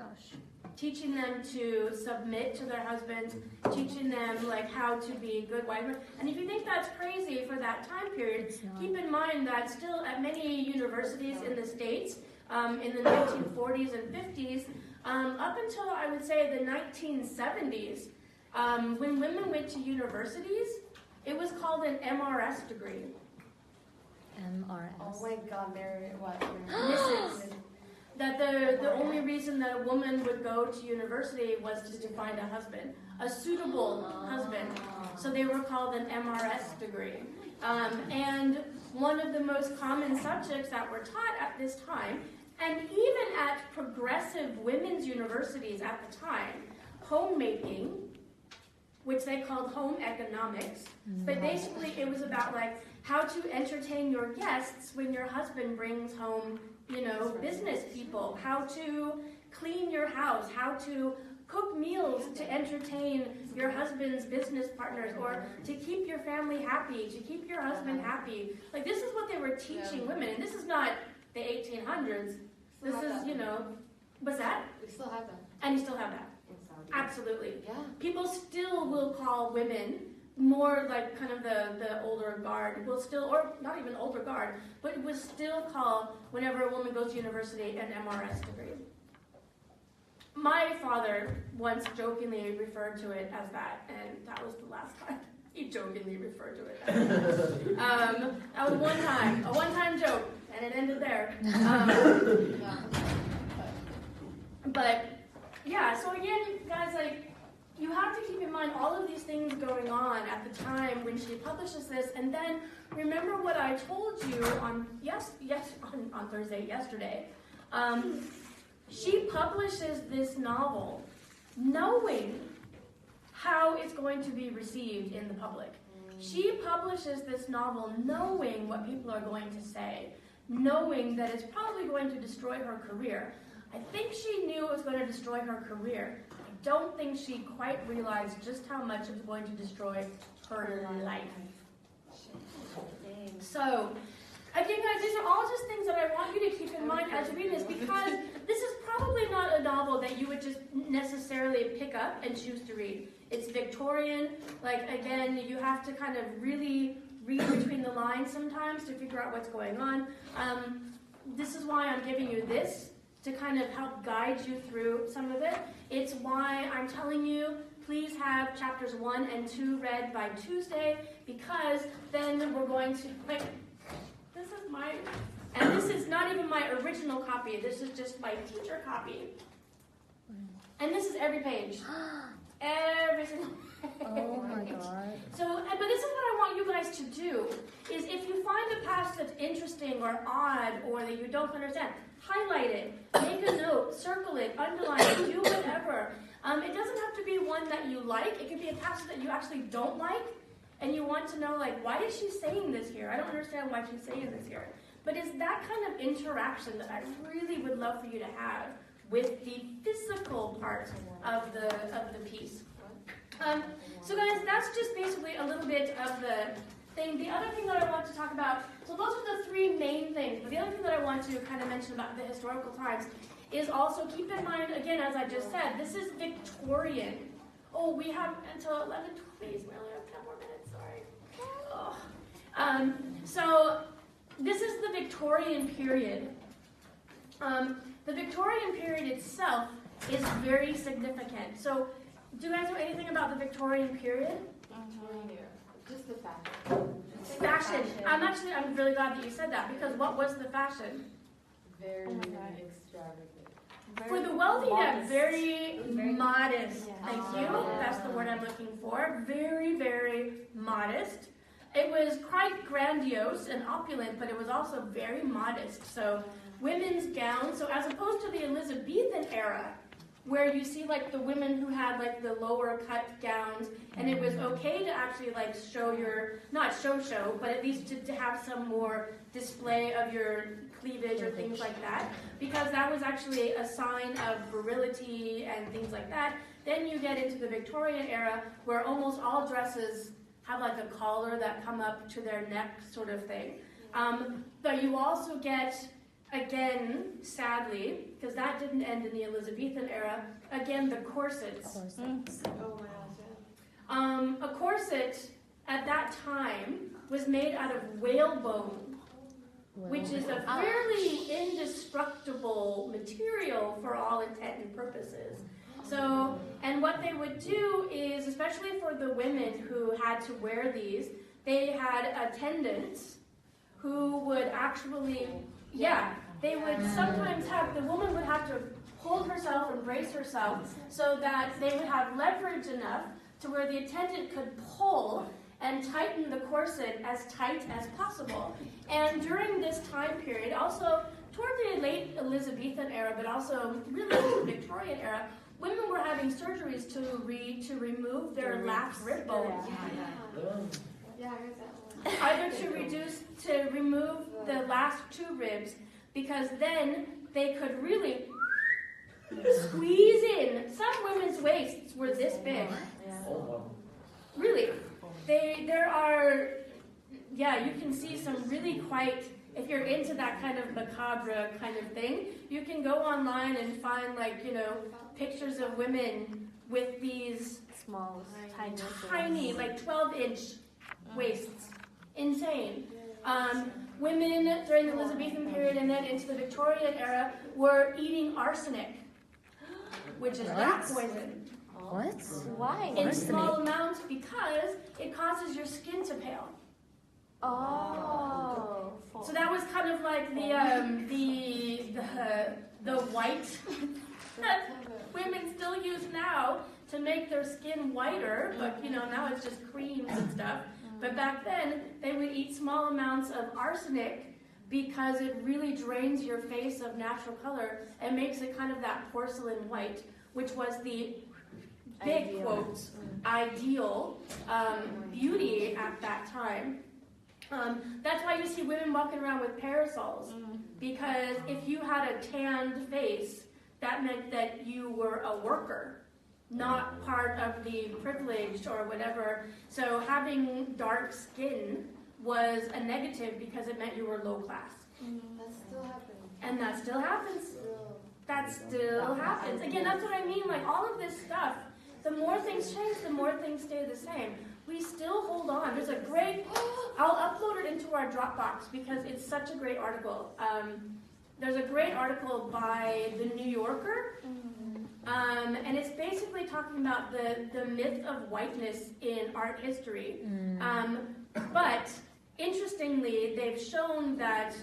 gosh. Teaching them to submit to their husbands, teaching them like how to be good wives. And if you think that's crazy for that time period, keep in mind that still at many universities in the States, in the 1940s and 50s, up until I would say the 1970s, when women went to universities, it was called an MRS degree. MRS. Oh my God, Mary, what? Mrs. That the only reason that a woman would go to university was just to find a husband, a suitable husband. So they were called an MRS degree. And one of the most common subjects that were taught at this time, and even at progressive women's universities at the time, homemaking, which they called home economics, but basically it was about like how to entertain your guests when your husband brings home, you know, business people, how to clean your house, how to cook meals to entertain your husband's business partners, or to keep your family happy, to keep your husband happy. Like this is what they were teaching women, and this is not the 1800s. This is, you know, what's that? We still have that. And you still have that. Absolutely. Yeah. People still will call women more like kind of the older guard, will still, or not even older guard, but it was still called, whenever a woman goes to university, an MRS degree. My father once jokingly referred to it as that, and that was the last time he jokingly referred to it as that. That was a one-time joke, and it ended there. But yeah, so again, guys, like, you have to keep in mind all of these things going on at the time when she publishes this, and then remember what I told you on Thursday, yesterday. She publishes this novel knowing how it's going to be received in the public. She publishes this novel knowing what people are going to say, knowing that it's probably going to destroy her career. I think she knew it was going to destroy her career. I don't think she quite realized just how much it was going to destroy her life. So, again, guys, these are all just things that I want you to keep in mind as you read this, because this is probably not a novel that you would just necessarily pick up and choose to read. It's Victorian. Like, again, you have to kind of really read between the lines sometimes to figure out what's going on. This is why I'm giving you this, to kind of help guide you through some of it. It's why I'm telling you, please have chapters 1 and 2 read by Tuesday, because then we're going to, like, this is my, and this is not even my original copy, this is just my teacher copy. And this is every page. Every single page. Oh my God. So, but this is what I want you guys to do, is if you find a passage that's interesting or odd or that you don't understand, highlight it, make a note, circle it, underline it, do whatever. It doesn't have to be one that you like. It could be a passage that you actually don't like, and you want to know, like, why is she saying this here? I don't understand why she's saying this here. But it's that kind of interaction that I really would love for you to have with the physical part of the piece. So guys, that's just basically a little bit of the thing. The other thing that I want to talk about, so those are the three main things, but the other thing that I want to kind of mention about the historical times is also keep in mind, again, as I just said, this is Victorian. Oh, we have until 11:20, we only have 10 more minutes, sorry. Oh. So this is the Victorian period. The Victorian period itself is very significant. So, do you guys know anything about the Victorian period? Just the fashion. Fashion. I'm really glad that you said that, because what was the fashion? Very extravagant. For the wealthy, very modest. Thank you. That's the word I'm looking for. Very, very modest. It was quite grandiose and opulent, but it was also very modest. So women's gowns, so as opposed to the Elizabethan era, where you see like the women who had like the lower cut gowns, and it was okay to actually like show your, not show, but at least to have some more display of your cleavage or things like that, because that was actually a sign of virility and things like that. Then you get into the Victorian era, where almost all dresses have like a collar that come up to their neck sort of thing. But you also get again, sadly, because that didn't end in the Elizabethan era, again, the corsets. Corsets. Oh my gosh, A corset at that time was made out of whalebone, which is a fairly indestructible material for all intent and purposes. So, and what they would do is, especially for the women who had to wear these, they had attendants who would actually, they would sometimes have, the woman would have to hold herself and brace herself so that they would have leverage enough to where the attendant could pull and tighten the corset as tight as possible. And during this time period, also toward the late Elizabethan era, but also really the Victorian era, women were having surgeries to remove their last rib bones. yeah, I heard that one. Either to remove the last two ribs, because then they could really squeeze in. Some women's waists were this big. Really. There are, you can see some really quite, if you're into that kind of macabre kind of thing, you can go online and find pictures of women with these Small, tiny, like 12-inch waists. Insane. Women during the Elizabethan period and then into the Victorian era were eating arsenic, which is rat poison. What? Why? In small amounts because it causes your skin to pale. Oh. So that was kind of like the white that women still use now to make their skin whiter, but now it's just creams and stuff. But back then they would eat small amounts of arsenic because it really drains your face of natural color and makes it kind of that porcelain white, which was the big quotes ideal beauty at that time. That's why you see women walking around with parasols, because if you had a tanned face, that meant that you were a worker, not part of the privileged or whatever. So having dark skin was a negative because it meant you were low class. That still happens. And that still happens. That still happens. Again, that's what I mean, like all of this stuff, the more things change, the more things stay the same. We still hold on. There's a great, I'll upload it into our Dropbox because it's such a great article. There's a great article by The New Yorker, and it's basically talking about the myth of whiteness in art history. But interestingly, they've shown that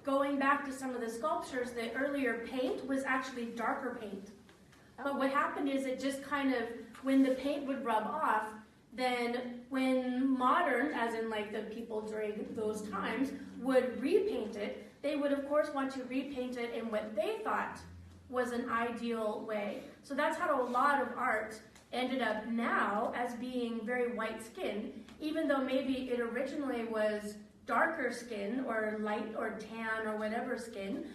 going back to some of the sculptures, the earlier paint was actually darker paint. But what happened is it just kind of, when the paint would rub off, then when modern, as in like the people during those times, would repaint it, they would of course want to repaint it in what they thought was an ideal way. So that's how a lot of art ended up now as being very white skin, even though maybe it originally was darker skin or light or tan or whatever skin.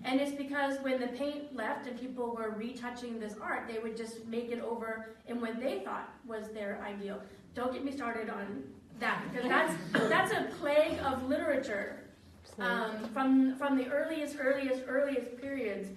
And it's because when the paint left and people were retouching this art, they would just make it over in what they thought was their ideal. Don't get me started on that, because that's a plague of literature from the earliest periods,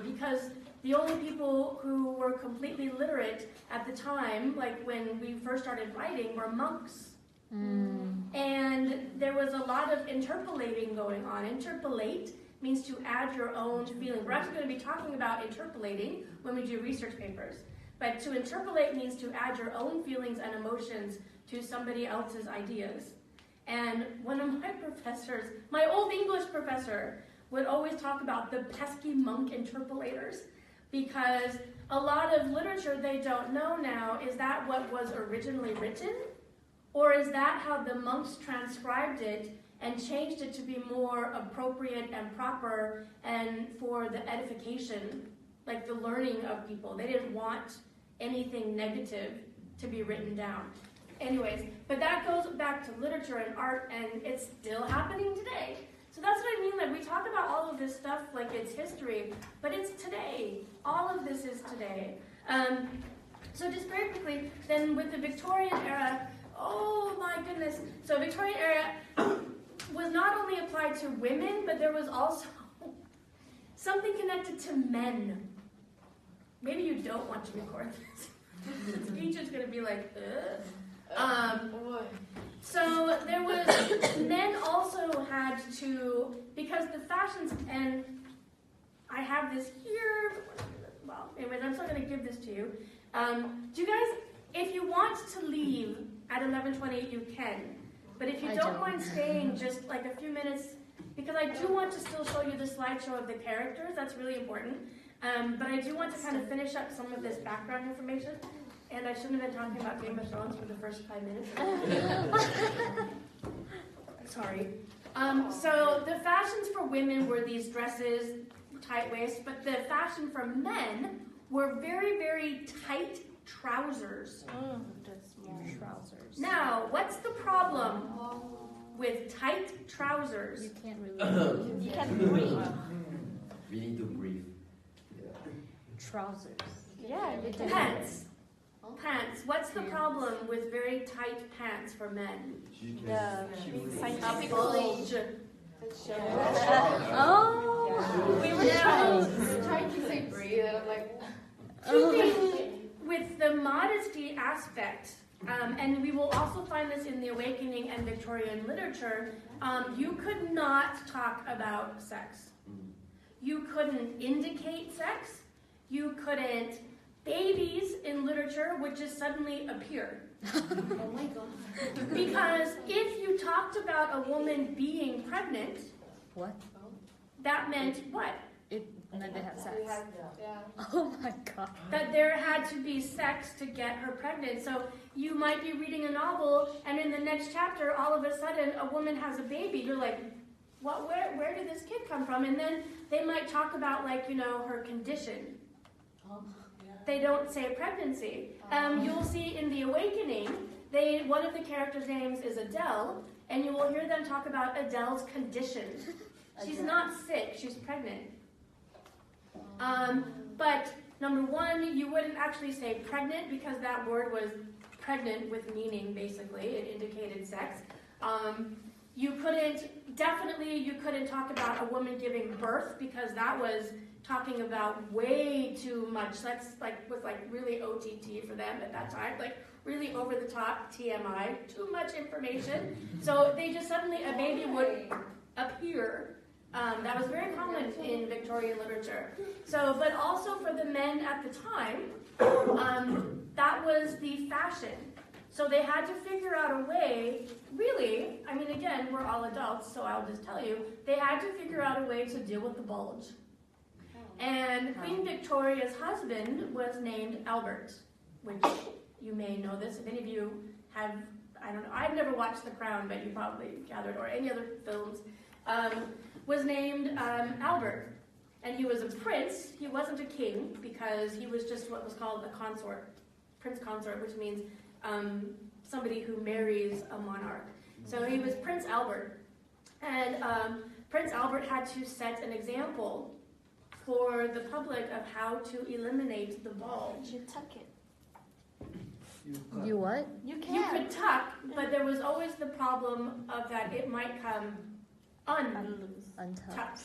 because the only people who were completely literate at the time, like when we first started writing, were monks. And there was a lot of interpolating going on. Interpolate means to add your own feeling. We're actually going to be talking about interpolating when we do research papers. But to interpolate means to add your own feelings and emotions to somebody else's ideas. And one of my professors, my old English professor, would always talk about the pesky monk interpolators, because a lot of literature they don't know now, is that what was originally written? Or is that how the monks transcribed it and changed it to be more appropriate and proper and for the edification, like the learning of people? They didn't want anything negative to be written down. Anyways, but that goes back to literature and art, and it's still happening today. So that's what I mean, like we talk about all of this stuff like it's history, but it's today. All of this is today. So just very quickly, then with the Victorian era, oh my goodness. So Victorian era, was not only applied to women, but there was also something connected to men. Maybe you don't want to record this. The speech is going to be like, so there was, men also had to, because the fashions, and I have this here, well, anyways, I'm still going to give this to you. Do you guys, if you want to leave at 11:20, you can. But if you don't mind staying just like a few minutes, because I do want to still show you the slideshow of the characters, that's really important. But I do want to kind of finish up some of this background information. And I shouldn't have been talking about Game of Thrones for the first 5 minutes. Sorry. So the fashions for women were these dresses, tight waist, but the fashion for men were very, very tight trousers. Trousers. Now, what's the problem with tight trousers? You can't really. You can't breathe. We need to breathe. Trousers. Yeah, Pants. Pants. What's the problem with very tight pants for men? the Bulge. Oh, we were trying to say breathe, and I'm like, Keeping with the modesty aspect, and we will also find this in the Awakening and Victorian literature, you could not talk about sex. You couldn't indicate sex. You couldn't. Babies in literature would just suddenly appear. oh my god. Because if you talked about a woman being pregnant, what? that meant what? And then they have sex. Yeah. Oh my god. That there had to be sex to get her pregnant. So you might be reading a novel, and in the next chapter, all of a sudden, a woman has a baby. You're like, what? Where did this kid come from? And then they might talk about, like, you know, her condition. They don't say pregnancy. You'll see in The Awakening, one of the characters' names is Adele, and you will hear them talk about Adele's condition. She's not sick, she's pregnant. But number one, you wouldn't actually say pregnant because that word was pregnant with meaning, basically. It indicated sex. You couldn't talk about a woman giving birth because that was talking about way too much. Sex was really OTT for them at that time, like really over the top TMI, too much information. So they just suddenly, a baby would appear. That was very common in Victorian literature. So, but also for the men at the time, that was the fashion. So they had to figure out a way, really, I mean, again, we're all adults, so I'll just tell you, they had to figure out a way to deal with the bulge. And Queen Victoria's husband was named Albert, which you may know this. If any of you have, I don't know, I've never watched The Crown, but you probably gathered, or any other films, was named Albert. And he was a prince. He wasn't a king because he was just what was called a consort, prince consort, which means somebody who marries a monarch. So he was Prince Albert. And Prince Albert had to set an example for the public of how to eliminate the bulge. You tuck it. You what? You You can. could tuck, but there was always the problem of that it might come Untucked. untucked.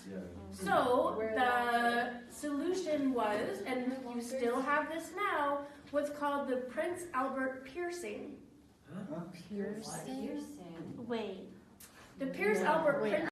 So the solution was, and you still have this now, what's called the Prince Albert piercing. Piercing? Wait. The Prince Albert